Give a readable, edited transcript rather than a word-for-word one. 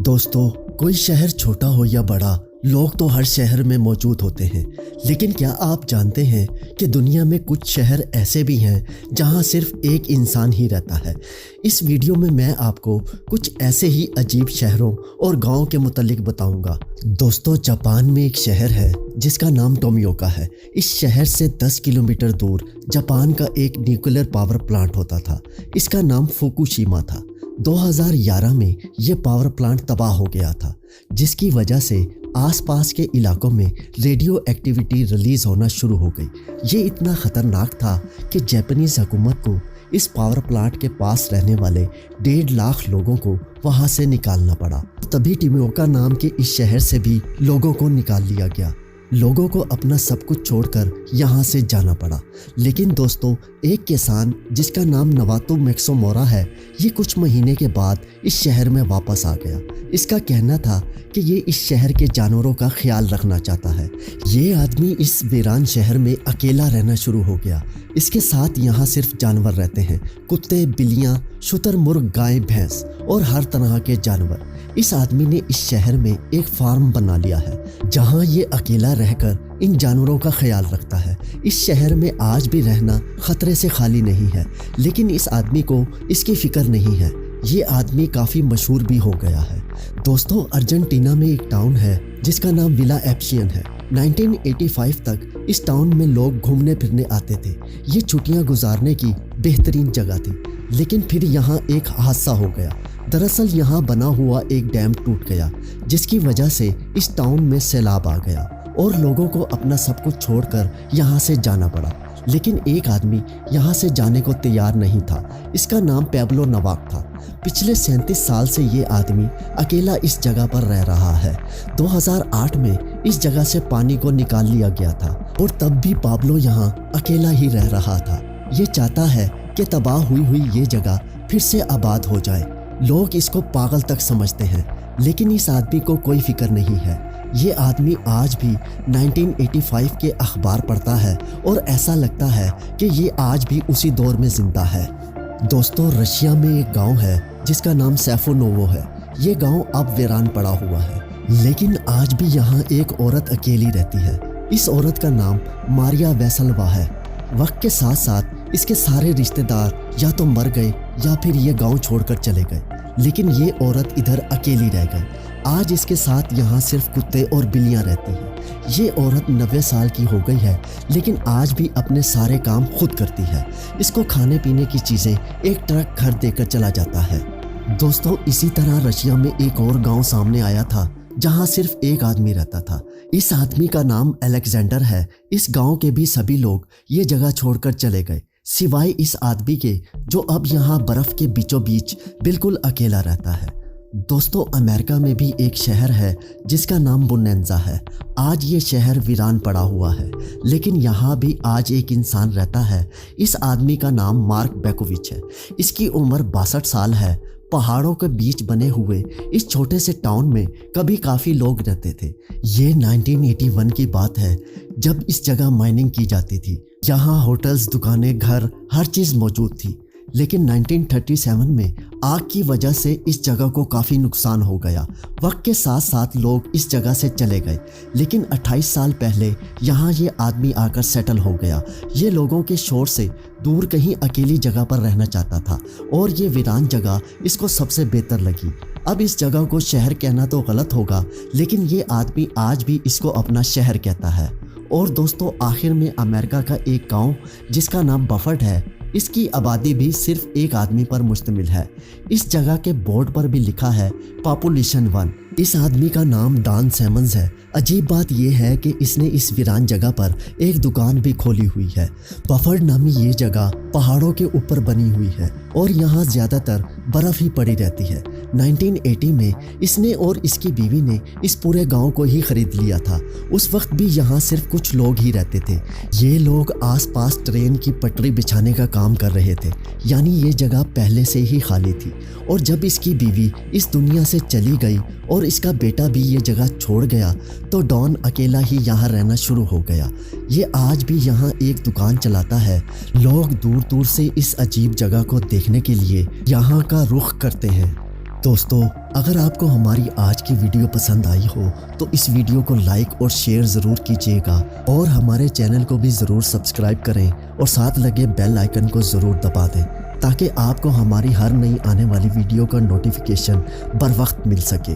दोस्तों, कोई शहर छोटा हो या बड़ा, लोग तो हर शहर में मौजूद होते हैं। लेकिन क्या आप जानते हैं कि दुनिया में कुछ शहर ऐसे भी हैं जहां सिर्फ एक इंसान ही रहता है। इस वीडियो में मैं आपको कुछ ऐसे ही अजीब शहरों और गांवों के मुतालिक बताऊंगा। दोस्तों, जापान में एक शहर है जिसका नाम टोमियोका है। इस शहर से 10 किलोमीटर दूर जापान का एक न्यूक्लियर पावर प्लांट होता था। इसका नाम फुकुशिमा था। 2011 में यह पावर प्लांट तबाह हो गया था, जिसकी वजह से आसपास के इलाकों में रेडियो एक्टिविटी रिलीज होना शुरू हो गई। ये इतना खतरनाक था कि जापानीज हुकूमत को इस पावर प्लांट के पास रहने वाले 1.5 लाख लोगों को वहां से निकालना पड़ा। तभी टोमियोका नाम के इस शहर से भी लोगों को निकाल लिया गया। लोगों को अपना सब कुछ छोड़कर यहाँ से जाना पड़ा। लेकिन दोस्तों, एक किसान जिसका नाम नवातो मैक्सोमोरा है, ये कुछ महीने के बाद इस शहर में वापस आ गया। इसका कहना था कि ये इस शहर के जानवरों का ख्याल रखना चाहता है। ये आदमी इस वीरान शहर में अकेला रहना शुरू हो गया। इसके साथ यहाँ सिर्फ जानवर रहते हैं, कुत्ते, बिल्लियाँ, शुतुरमुर्ग, गाय, भैंस और हर तरह के जानवर। इस आदमी ने इस शहर में एक फार्म बना लिया है जहाँ ये अकेला रहकर इन जानवरों का ख्याल रखता है। इस शहर में आज भी रहना खतरे से खाली नहीं है, लेकिन इस आदमी को इसकी फिक्र नहीं है। ये आदमी काफ़ी मशहूर भी हो गया है। दोस्तों, अर्जेंटीना में एक टाउन है जिसका नाम विला एप्सियन है। 1985 तक इस टाउन में लोग घूमने फिरने आते थे। ये छुट्टियां गुजारने की बेहतरीन जगह थी। लेकिन फिर यहाँ एक हादसा हो गया। दरअसल यहाँ बना हुआ एक डैम टूट गया, जिसकी वजह से इस टाउन में सैलाब आ गया और लोगों को अपना सब कुछ छोड़कर यहाँ से जाना पड़ा। लेकिन एक आदमी यहाँ से जाने को तैयार नहीं था। इसका नाम पैब्लो नवाक था। पिछले 37 साल से ये आदमी अकेला इस जगह पर रह रहा है। 2008 में इस जगह से पानी को निकाल लिया गया था और तब भी पाब्लो यहाँ अकेला ही रह रहा था। ये चाहता है कि तबाह हुई ये जगह फिर से आबाद हो जाए। लोग इसको पागल तक समझते हैं, लेकिन इस आदमी को कोई फिक्र नहीं है। ये आदमी आज भी 1985 के अखबार पढ़ता है और ऐसा लगता है कि ये आज भी उसी दौर में जिंदा है। दोस्तों, रशिया में एक गांव है जिसका नाम सैफोनोवो है। ये गांव अब वीरान पड़ा हुआ है, लेकिन आज भी यहाँ एक औरत अकेली रहती है। इस औरत का नाम मारिया वेसलवा है। वक्त के साथ साथ इसके सारे रिश्तेदार या तो मर गए या फिर ये गांव छोड़कर चले गए, लेकिन ये औरत इधर अकेली रह गई। आज इसके साथ यहाँ सिर्फ कुत्ते और बिल्लियाँ रहती हैं। ये औरत 90 साल की हो गई है, लेकिन आज भी अपने सारे काम खुद करती है। इसको खाने पीने की चीज़ें एक ट्रक घर देकर चला जाता है। दोस्तों, इसी तरह रशिया में एक और गांव सामने आया था जहाँ सिर्फ एक आदमी रहता था। इस आदमी का नाम अलेक्जेंडर है। इस गांव के भी सभी लोग ये जगह छोड़कर चले गए, सिवाय इस आदमी के जो अब यहाँ बर्फ के बीचों बीच बिल्कुल अकेला रहता है। दोस्तों, अमेरिका में भी एक शहर है जिसका नाम बोनेंजा है। आज ये शहर वीरान पड़ा हुआ है, लेकिन यहाँ भी आज एक इंसान रहता है। इस आदमी का नाम मार्क बेकोविच है। इसकी उम्र 62 साल है। पहाड़ों के बीच बने हुए इस छोटे से टाउन में कभी काफ़ी लोग रहते थे। ये 1981 की बात है, जब इस जगह माइनिंग की जाती थी। यहाँ होटल्स, दुकानें, घर, हर चीज़ मौजूद थी। लेकिन 1937 में आग की वजह से इस जगह को काफ़ी नुकसान हो गया। वक्त के साथ साथ लोग इस जगह से चले गए, लेकिन 28 साल पहले यहाँ ये आदमी आकर सेटल हो गया। ये लोगों के शोर से दूर कहीं अकेली जगह पर रहना चाहता था और ये वीरान जगह इसको सबसे बेहतर लगी। अब इस जगह को शहर कहना तो गलत होगा, लेकिन ये आदमी आज भी इसको अपना शहर कहता है। और दोस्तों, आखिर में अमेरिका का एक गाँव जिसका नाम बफर्ड है, इसकी आबादी भी सिर्फ एक आदमी पर मुश्तमिल है। इस जगह के बोर्ड पर भी लिखा है पॉपुलेशन 1। इस आदमी का नाम डॉन सैमन्स है। अजीब बात यह है कि इसने इस वीरान जगह पर एक दुकान भी खोली हुई है। बफर्ड नामी ये जगह पहाड़ों के ऊपर बनी हुई है और यहाँ ज़्यादातर बर्फ़ ही पड़ी रहती है। 1980 में इसने और इसकी बीवी ने इस पूरे गांव को ही खरीद लिया था। उस वक्त भी यहाँ सिर्फ कुछ लोग ही रहते थे। ये लोग आसपास ट्रेन की पटरी बिछाने का काम कर रहे थे, यानी ये जगह पहले से ही खाली थी। और जब इसकी बीवी इस दुनिया से चली गई और इसका बेटा भी ये जगह छोड़ गया, तो डॉन अकेला ही यहाँ रहना शुरू हो गया। ये आज भी यहाँ एक दुकान चलाता है। लोग दूर दूर से इस अजीब जगह को देखने के लिए यहाँ का रुख करते हैं। दोस्तों, अगर आपको हमारी आज की वीडियो पसंद आई हो तो इस वीडियो को लाइक और शेयर ज़रूर कीजिएगा और हमारे चैनल को भी ज़रूर सब्सक्राइब करें और साथ लगे बेल आइकन को ज़रूर दबा दें ताकि आपको हमारी हर नई आने वाली वीडियो का नोटिफिकेशन बर वक्त मिल सके।